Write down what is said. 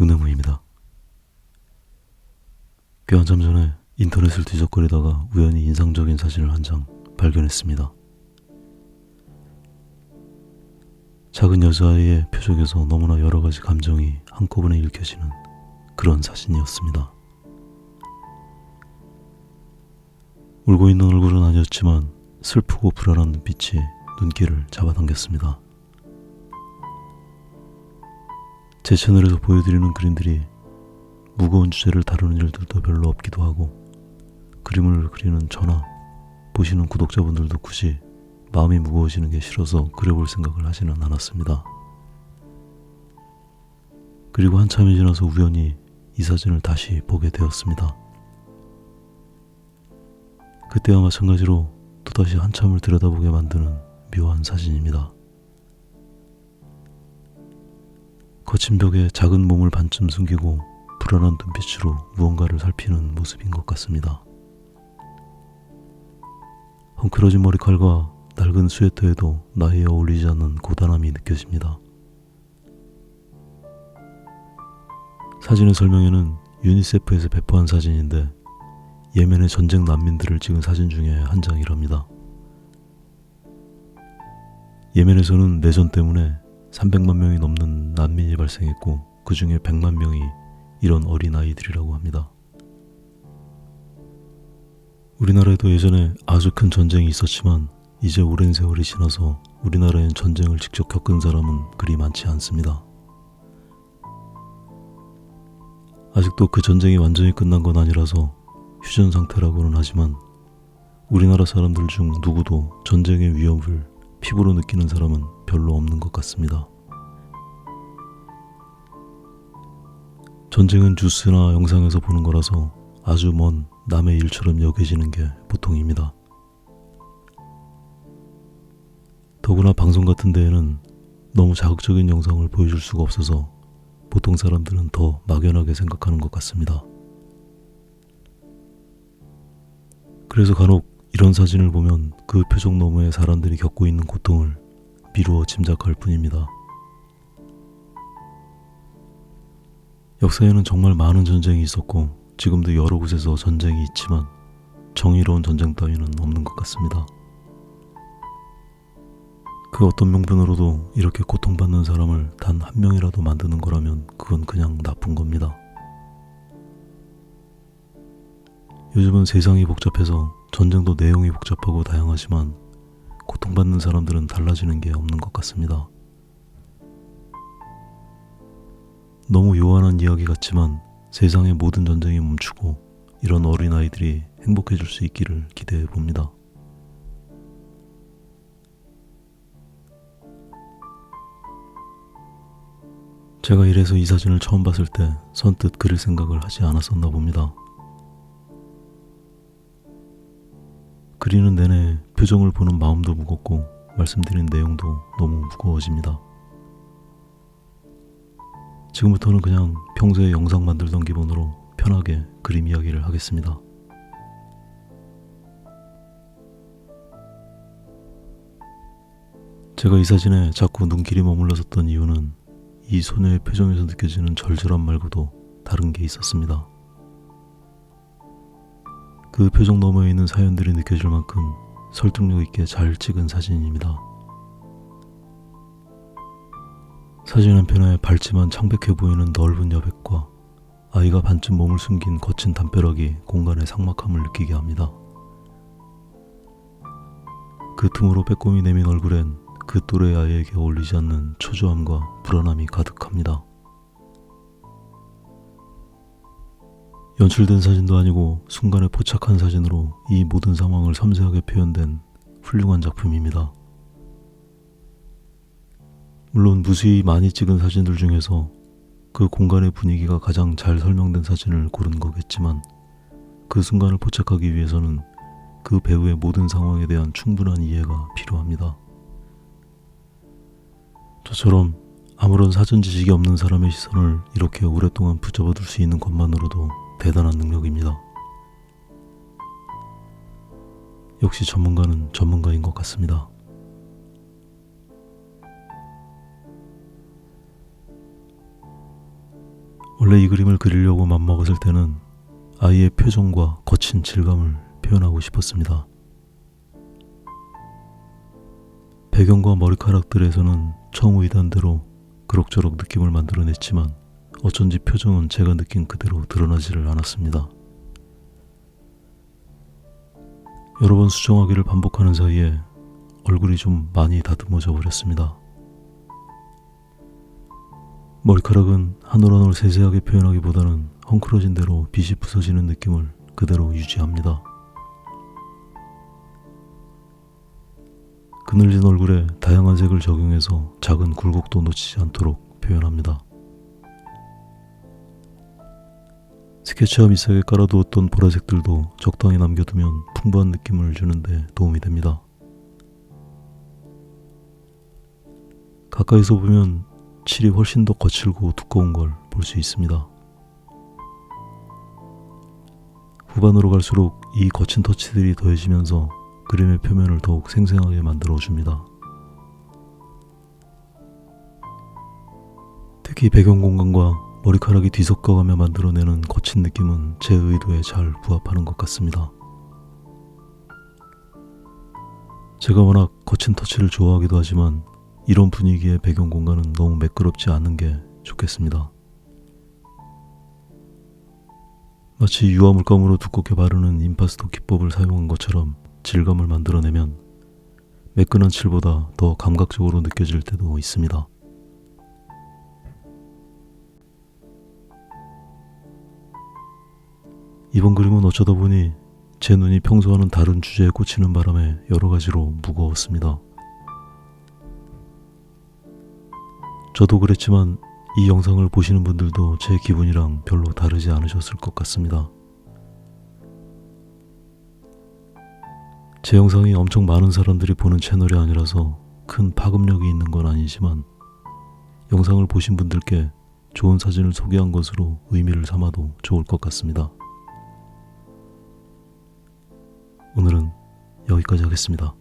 은행무입니다. 꽤 한참 전에 인터넷을 뒤적거리다가 우연히 인상적인 사진을 한 장 발견했습니다. 작은 여자아이의 표정에서 너무나 여러 가지 감정이 한꺼번에 읽혀지는 그런 사진이었습니다. 울고 있는 얼굴은 아니었지만 슬프고 불안한 눈빛이 눈길을 잡아당겼습니다. 제 채널에서 보여드리는 그림들이 무거운 주제를 다루는 일들도 별로 없기도 하고, 그림을 그리는 저나 보시는 구독자분들도 굳이 마음이 무거워지는 게 싫어서 그려볼 생각을 하지는 않았습니다. 그리고 한참이 지나서 우연히 이 사진을 다시 보게 되었습니다. 그때와 마찬가지로 또다시 한참을 들여다보게 만드는 묘한 사진입니다. 거친 벽에 작은 몸을 반쯤 숨기고 불안한 눈빛으로 무언가를 살피는 모습인 것 같습니다. 헝클어진 머리칼과 낡은 스웨터에도 나이에 어울리지 않는 고단함이 느껴집니다. 사진의 설명에는 유니세프에서 배포한 사진인데 예멘의 전쟁 난민들을 찍은 사진 중에 한 장이랍니다. 예멘에서는 내전 때문에 300만 명이 넘는 난민이 발생했고 그 중에 100만 명이 이런 어린아이들이라고 합니다. 우리나라에도 예전에 아주 큰 전쟁이 있었지만 이제 오랜 세월이 지나서 우리나라엔 전쟁을 직접 겪은 사람은 그리 많지 않습니다. 아직도 그 전쟁이 완전히 끝난 건 아니라서 휴전 상태라고는 하지만 우리나라 사람들 중 누구도 전쟁의 위협을 피부로 느끼는 사람은 별로 없는 것 같습니다. 전쟁은 뉴스나 영상에서 보는 거라서 아주 먼 남의 일처럼 여겨지는 게 보통입니다. 더구나 방송 같은 데에는 너무 자극적인 영상을 보여줄 수가 없어서 보통 사람들은 더 막연하게 생각하는 것 같습니다. 그래서 간혹 이런 사진을 보면 그 표정 너머에 사람들이 겪고 있는 고통을 미루어 짐작할 뿐입니다. 역사에는 정말 많은 전쟁이 있었고 지금도 여러 곳에서 전쟁이 있지만 정의로운 전쟁 따위는 없는 것 같습니다. 그 어떤 명분으로도 이렇게 고통받는 사람을 단 한 명이라도 만드는 거라면 그건 그냥 나쁜 겁니다. 요즘은 세상이 복잡해서 전쟁도 내용이 복잡하고 다양하지만 고통받는 사람들은 달라지는 게 없는 것 같습니다. 너무 요한한 이야기 같지만 세상의 모든 전쟁이 멈추고 이런 어린아이들이 행복해질 수 있기를 기대해 봅니다. 제가 이래서 이 사진을 처음 봤을 때 선뜻 그릴 생각을 하지 않았었나 봅니다. 그리는 내내 표정을 보는 마음도 무겁고 말씀드린 내용도 너무 무거워집니다. 지금부터는 그냥 평소에 영상 만들던 기분으로 편하게 그림 이야기를 하겠습니다. 제가 이 사진에 자꾸 눈길이 머물렀었던 이유는 이 소녀의 표정에서 느껴지는 절절함 말고도 다른 게 있었습니다. 그 표정 너머에 있는 사연들이 느껴질 만큼 설득력 있게 잘 찍은 사진입니다. 사진 한편에 밝지만 창백해 보이는 넓은 여백과 아이가 반쯤 몸을 숨긴 거친 담벼락이 공간의 삭막함을 느끼게 합니다. 그 틈으로 빼꼼히 내민 얼굴엔 그 또래 아이에게 어울리지 않는 초조함과 불안함이 가득합니다. 연출된 사진도 아니고 순간에 포착한 사진으로 이 모든 상황을 섬세하게 표현된 훌륭한 작품입니다. 물론 무수히 많이 찍은 사진들 중에서 그 공간의 분위기가 가장 잘 설명된 사진을 고른 거겠지만 그 순간을 포착하기 위해서는 그 배우의 모든 상황에 대한 충분한 이해가 필요합니다. 저처럼 아무런 사전 지식이 없는 사람의 시선을 이렇게 오랫동안 붙잡아둘 수 있는 것만으로도 대단한 능력입니다. 역시 전문가는 전문가인 것 같습니다. 원래 이 그림을 그리려고 맘먹었을 때는 아이의 표정과 거친 질감을 표현하고 싶었습니다. 배경과 머리카락들에서는 처음 의도한대로 그럭저럭 느낌을 만들어냈지만 어쩐지 표정은 제가 느낀 그대로 드러나지를 않았습니다. 여러 번 수정하기를 반복하는 사이에 얼굴이 좀 많이 다듬어져 버렸습니다. 머리카락은 한 올 한 올 세세하게 표현하기보다는 헝클어진 대로 빛이 부서지는 느낌을 그대로 유지합니다. 그늘진 얼굴에 다양한 색을 적용해서 작은 굴곡도 놓치지 않도록 표현합니다. 스케치와 밑색에 깔아두었던 보라색들도 적당히 남겨두면 풍부한 느낌을 주는데 도움이 됩니다. 가까이서 보면 칠이 훨씬 더 거칠고 두꺼운 걸 볼 수 있습니다. 후반으로 갈수록 이 거친 터치들이 더해지면서 그림의 표면을 더욱 생생하게 만들어줍니다. 특히 배경 공간과 머리카락이 뒤섞어가며 만들어내는 거친 느낌은 제 의도에 잘 부합하는 것 같습니다. 제가 워낙 거친 터치를 좋아하기도 하지만 이런 분위기의 배경 공간은 너무 매끄럽지 않은 게 좋겠습니다. 마치 유화 물감으로 두껍게 바르는 임파스토 기법을 사용한 것처럼 질감을 만들어내면 매끈한 칠보다 더 감각적으로 느껴질 때도 있습니다. 이번 그림은 어쩌다 보니 제 눈이 평소와는 다른 주제에 꽂히는 바람에 여러 가지로 무거웠습니다. 저도 그랬지만 이 영상을 보시는 분들도 제 기분이랑 별로 다르지 않으셨을 것 같습니다. 제 영상이 엄청 많은 사람들이 보는 채널이 아니라서 큰 파급력이 있는 건 아니지만 영상을 보신 분들께 좋은 사진을 소개한 것으로 의미를 삼아도 좋을 것 같습니다. 오늘은 여기까지 하겠습니다.